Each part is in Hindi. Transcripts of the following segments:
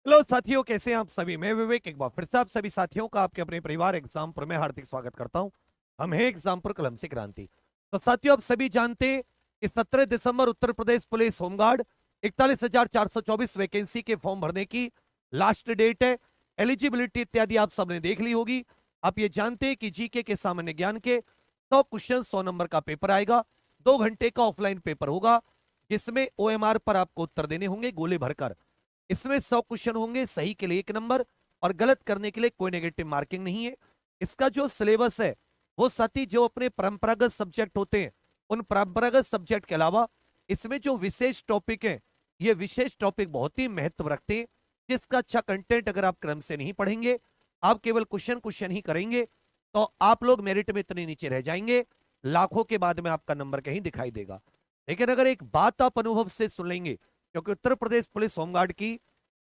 हेलो साथियों, कैसे हैं आप सभी। मैं विवेक एक बार फिर से आप सभी साथियों का आपके अपने परिवार एग्जामपुर में हार्दिक स्वागत करता हूं। हम हैं एग्जामपुर कलम से क्रांति। तो साथियों, आप सभी जानते हैं कि 17 दिसंबर Uttar Pradesh police home guard 41,424 vacancy के फॉर्म भरने की लास्ट डेट है। एलिजिबिलिटी इत्यादि आप सबने देख ली होगी। आप ये जानते हैं कि जीके के सामान्य ज्ञान के 100 क्वेश्चन 100 नंबर का पेपर आएगा। 2 घंटे का ऑफलाइन पेपर होगा जिसमें ओएमआर पर आपको उत्तर देने होंगे गोले भरकर। इसमें 100 क्वेश्चन होंगे, सही के लिए 1 नंबर और गलत करने के लिए कोई नेगेटिव मार्किंग नहीं है। इसका जो सिलेबस है वो साथी जो अपने परंपरागत सब्जेक्ट होते हैं उन परंपरागत सब्जेक्ट के अलावा इसमें जो विशेष टॉपिक है ये विशेष टॉपिक बहुत ही महत्व रखते हैं, जिसका अच्छा कंटेंट अगर आप क्रम से नहीं पढ़ेंगे, आप केवल क्वेश्चन क्वेश्चन ही करेंगे तो आप लोग मेरिट में इतने नीचे रह जाएंगे, लाखों के बाद में आपका नंबर कहीं दिखाई देगा। लेकिन अगर एक बात आप अनुभव से सुन लेंगे, क्योंकि उत्तर प्रदेश पुलिस होमगार्ड की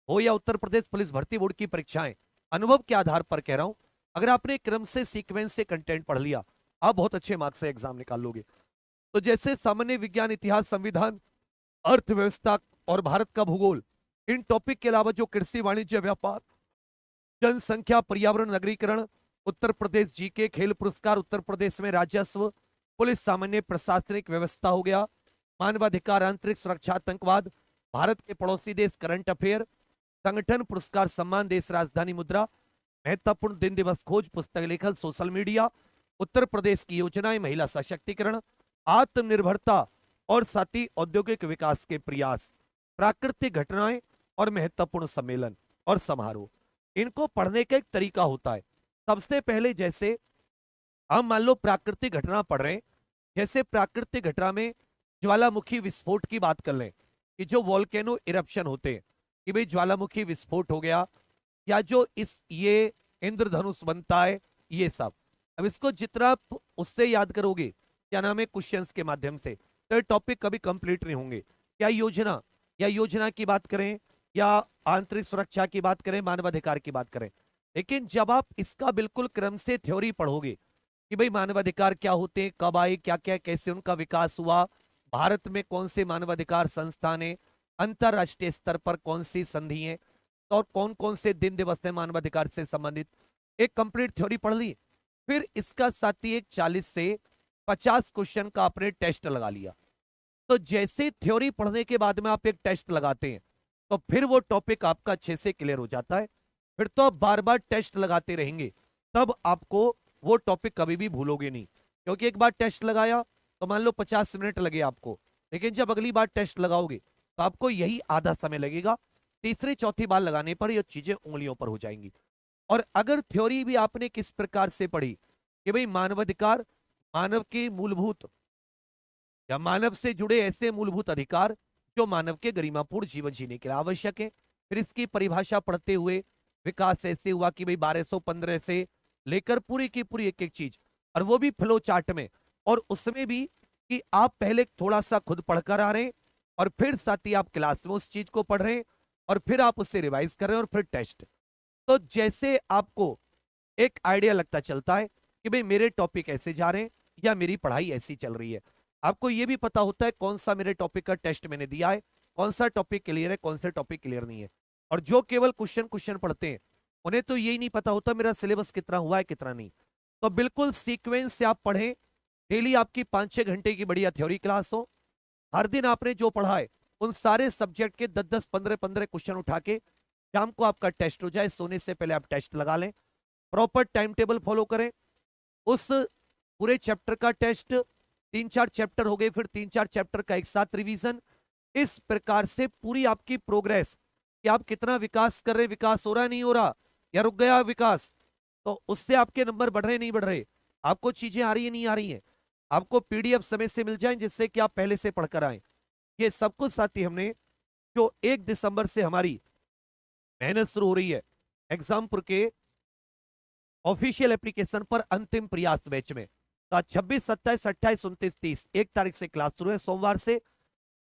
हो या उत्तर प्रदेश पुलिस भर्ती बोर्ड की परीक्षाएं, अनुभव के आधार पर कह रहा हूं, अगर आपने क्रम से सीक्वेंस से कंटेंट पढ़ लिया, आप बहुत अच्छे मार्क्स से एग्जाम निकाल लोगे। तो जैसे सामान्य विज्ञान, इतिहास, संविधान, अर्थव्यवस्था और भारत का भूगोल, इन टॉपिक के अलावा जो कृषि, वाणिज्य, व्यापार, जनसंख्या, पर्यावरण, नगरीकरण, उत्तर प्रदेश जीके, खेल पुरस्कार, उत्तर प्रदेश में राजस्व, पुलिस, सामान्य प्रशासनिक व्यवस्था हो गया, मानवाधिकार, आंतरिक सुरक्षा, आतंकवाद, भारत के पड़ोसी देश, करंट अफेयर, संगठन पुरस्कार, सम्मान, देश राजधानी मुद्रा, महत्वपूर्ण दिन दिवस खोज, पुस्तक लेखन, सोशल मीडिया, उत्तर प्रदेश की योजनाएं, महिला सशक्तिकरण, आत्मनिर्भरता और साथी औद्योगिक विकास के प्रयास, प्राकृतिक घटनाएं और महत्वपूर्ण सम्मेलन और समारोह। इनको पढ़ने का एक तरीका होता है। सबसे पहले जैसे हम मान लो प्राकृतिक घटना पढ़ रहे हैं, जैसे प्राकृतिक घटना में ज्वालामुखी विस्फोट की बात कर लें कि जो वॉल्केनो इरप्शन होते हैं, कि भाई ज्वालामुखी विस्फोट हो गया, या जो इस ये इंद्रधनुष बनता है, ये सब। अब इसको जितना आप उससे याद करोगे, क्या नाम है, क्वेश्चंस के माध्यम से, तो ये टॉपिक कभी कंप्लीट नहीं होंगे। क्या योजना, या योजना की बात करें, या आंतरिक सुरक्षा की बात करें, मानवाधिकार की बात करें, लेकिन जब आप इसका बिल्कुल क्रम से थ्योरी पढ़ोगे कि भाई मानवाधिकार क्या होते हैं, कब आए, क्या क्या कैसे उनका विकास हुआ, भारत में कौन से मानवाधिकार संस्थान है, अंतरराष्ट्रीय स्तर पर कौन सी संधि है, और कौन कौन से दिन दिवस है मानवाधिकार से संबंधित, एक कंप्लीट थ्योरी पढ़ ली। फिर इसका साथ ही एक 40 से 50 क्वेश्चन का आपने टेस्ट लगा लिया। तो जैसे थ्योरी पढ़ने के बाद में आप एक टेस्ट लगाते हैं तो फिर वो टॉपिक आपका अच्छे से क्लियर हो जाता है। फिर तो आप बार बार टेस्ट लगाते रहेंगे, तब आपको वो टॉपिक कभी भी भूलोगे नहीं। क्योंकि एक बार टेस्ट लगाया तो मान लो 50 मिनट लगे आपको, लेकिन जब अगली बार टेस्ट लगाओगे तो आपको यही आधा समय लगेगा। तीसरी चौथी बार लगाने पर ये चीजें उंगलियों पर हो जाएंगी। और अगर थ्योरी भी आपने किस प्रकार से पढ़ी कि भाई मानवाधिकार, मानव के मूलभूत या मानव से जुड़े ऐसे मूलभूत अधिकार जो मानव के गरिमापूर्ण जीवन जीने के लिए आवश्यक है, फिर इसकी परिभाषा पढ़ते हुए विकास ऐसे हुआ कि भाई 1215 से लेकर पूरी की पूरी एक एक चीज, और वो भी फ्लो चार्ट में, और उसमें भी कि आप पहले थोड़ा सा खुद पढ़कर आ रहे हैं और फिर साथ ही आप क्लास में उस चीज को पढ़ रहे हैं और फिर आप उससे रिवाइज कर रहे हैं और फिर टेस्ट। तो जैसे आपको एक आइडिया लगता चलता है कि भाई मेरे टॉपिक ऐसे जा रहे हैं या मेरी पढ़ाई ऐसी चल रही है, आपको यह भी पता होता है कौन सा मेरे टॉपिक का टेस्ट मैंने दिया है, कौन सा टॉपिक क्लियर है, कौन सा टॉपिक क्लियर नहीं है। और जो केवल क्वेश्चन क्वेश्चन पढ़ते हैं उन्हें तो यही नहीं पता होता मेरा सिलेबस कितना हुआ है कितना नहीं। तो बिल्कुल सीक्वेंस से आप पढ़ें। डेली आपकी 5-6 घंटे की बढ़िया थ्योरी क्लास हो, हर दिन आपने जो पढ़ा है उन सारे सब्जेक्ट के 10-10, 15-15 क्वेश्चन उठा के शाम को आपका टेस्ट हो जाए, सोने से पहले आप टेस्ट लगा लें, प्रॉपर टाइम टेबल फॉलो करें। उस पूरे चैप्टर का टेस्ट, 3-4 चैप्टर हो गए, फिर 3-4 चैप्टर का एक साथ रिवीजन। इस प्रकार से पूरी आपकी प्रोग्रेस कि आप कितना विकास कर रहे, विकास हो रहा है नहीं हो रहा, या रुक गया विकास, तो उससे आपके नंबर बढ़ रहे नहीं बढ़ रहे, आपको चीजें आ रही है नहीं आ रही हैं, आपको पीडीएफ समय से मिल जाए जिससे कि आप पहले से पढ़कर आए। ये सब कुछ साथ ही हमने जो 1 दिसंबर से हमारी मेहनत शुरू हो रही है एग्जामपुर के ऑफिशियल एप्लीकेशन पर अंतिम प्रयास बैच में, तो 26, 27, 28, 29, 30 1 तारीख से क्लास शुरू है, सोमवार से।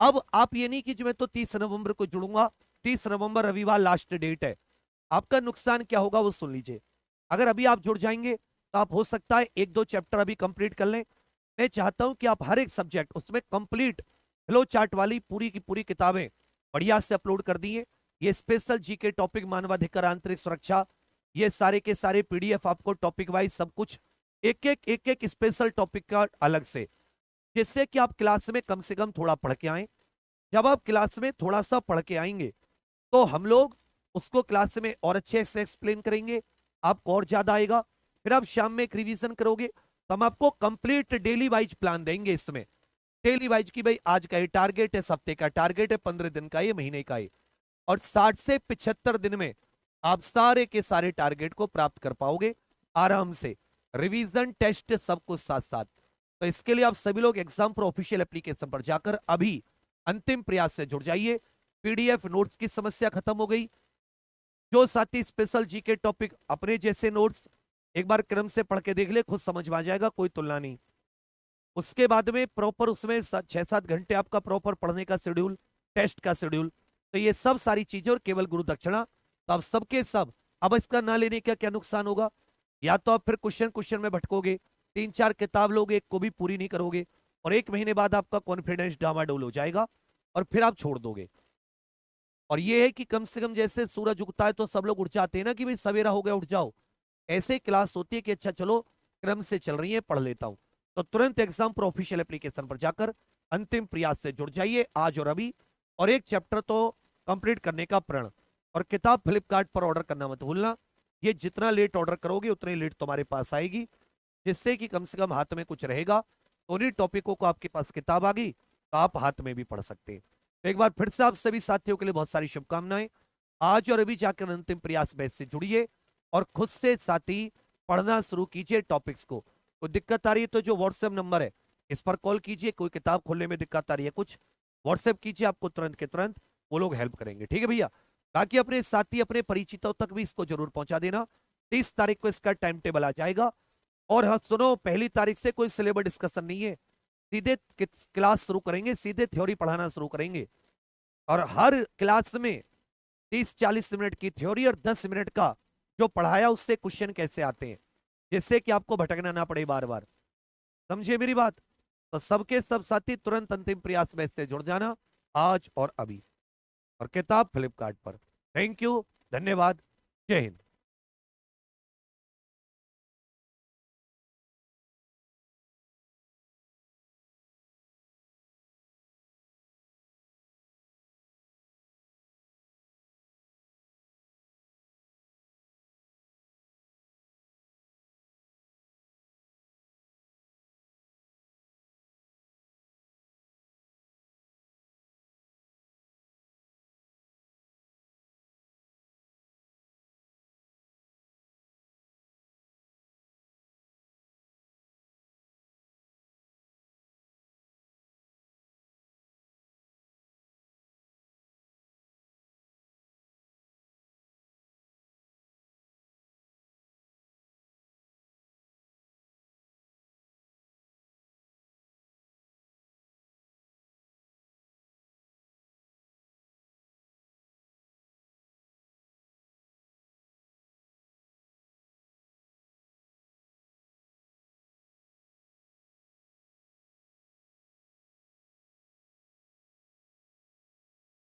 अब आप ये नहीं कि जो मैं तो 30 नवंबर को जुड़ूंगा, 30 नवंबर रविवार लास्ट डेट है। आपका नुकसान क्या होगा वो सुन लीजिए। अगर अभी आप जुड़ जाएंगे तो आप हो सकता है 1-2 चैप्टर अभी कंप्लीट कर लें। मैं चाहता हूं कि आप हर एक सब्जेक्ट उसमें कंप्लीट फ्लो चार्ट वाली पूरी की पूरी किताबें बढ़िया से अपलोड कर दिए। ये स्पेशल जीके टॉपिक मानवाधिकार आंतरिक सुरक्षा, ये सारे के सारे पीडीएफ आपको टॉपिक वाइज सब कुछ एक एक स्पेशल टॉपिक का अलग से, जिससे कि आप क्लास में कम से कम थोड़ा पढ़ के आए। जब आप क्लास में थोड़ा सा पढ़ के आएंगे तो हम लोग उसको क्लास में और अच्छे से एक्सप्लेन करेंगे, आपको और ज्यादा आएगा। फिर आप शाम में एक रिवीजन करोगे तो हम आपको कंप्लीट डेली वाइज प्लान देंगे। इसमें डेली वाइज की भाई आज का ये टारगेट है, हफ्ते का टारगेट है, 15 दिन का, ये महीने का है, और 60 से 75 दिन में आप सारे के सारे टारगेट को प्राप्त कर पाओगे आराम से। रिवीजन टेस्ट सब कुछ साथ साथ। तो इसके लिए आप सभी लोग एग्जाम प्रो ऑफिशियल एप्लीकेशन पर जाकर अभी अंतिम प्रयास से जुड़ जाइए। पीडीएफ नोट्स की समस्या खत्म हो गई। जो साथी स्पेशल जीके टॉपिक अपने जैसे नोट्स एक बार क्रम से पढ़ के देख ले, खुद समझ में आ जाएगा, कोई तुलना नहीं। उसके बाद में प्रॉपर उसमें 6-7 घंटे आपका प्रॉपर पढ़ने का शेड्यूल, टेस्ट का शेड्यूल, तो ये सब सारी चीजें और केवल गुरु दक्षिणा। तो आप सबके सब, अब इसका ना लेने का क्या नुकसान होगा? या तो आप फिर क्वेश्चन में भटकोगे, 3-4 किताब लोगे, एक को भी पूरी नहीं करोगे, और 1 महीने बाद आपका कॉन्फिडेंस डामाडोल हो जाएगा और फिर आप छोड़ दोगे। और ये है कि कम से कम जैसे सूरज उगता है तो सब लोग उठ जाते हैं ना कि भाई सवेरा हो गया उठ जाओ, ऐसे क्लास होती है कि अच्छा चलो क्रम से चल रही है, पढ़ लेता हूं। तो तुरंत एग्जाम प्रो ऑफिशियल एप्लीकेशन पर जाकर अंतिम प्रयास से जुड़ जाइए आज और अभी, और एक चैप्टर तो कंप्लीट करने का प्रण। और किताब फ्लिपकार्ट पर ऑर्डर करना मत भूलना, ये जितना लेट ऑर्डर करोगे उतनी लेट तुम्हारे पास आएगी, जिससे कि कम से कम हाथ में कुछ रहेगा। तो उन्हीं टॉपिकों को आपके पास किताब आ गई तो आप हाथ में भी पढ़ सकते हैं। तो एक बार फिर से आप सभी साथियों के लिए बहुत सारी शुभकामनाएं। आज और अभी जाकर अंतिम प्रयास बैच से जुड़िए और खुद से साथी पढ़ना शुरू कीजिए टॉपिक्स को। कोई दिक्कत आ रही है तो जो व्हाट्सएप नंबर है इस पर कॉल कीजिए। कोई किताब खोलने में दिक्कत आ रही है कुछ, व्हाट्सएप कीजिए, आपको तुरंत के तुरंत वो लोग हेल्प करेंगे। ठीक है भैया? बाकी अपने साथी अपने परिचितों तक भी इसको जरूर पहुंचा देना। 30 तारीख को इसका टाइम टेबल आ जाएगा। और हाँ सुनो, पहली तारीख से कोई सिलेबस डिस्कशन नहीं है, सीधे क्लास शुरू करेंगे, सीधे थ्योरी पढ़ाना शुरू करेंगे। और हर क्लास में 30-40 मिनट की थ्योरी और 10 मिनट का जो पढ़ाया उससे क्वेश्चन कैसे आते हैं, जिससे कि आपको भटकना ना पड़े बार बार। समझिए मेरी बात? तो सबके सब साथी तुरंत अंतिम प्रयास बैच से जुड़ जाना आज और अभी, और किताब फ्लिपकार्ट पर। थैंक यू, धन्यवाद, जय हिंद।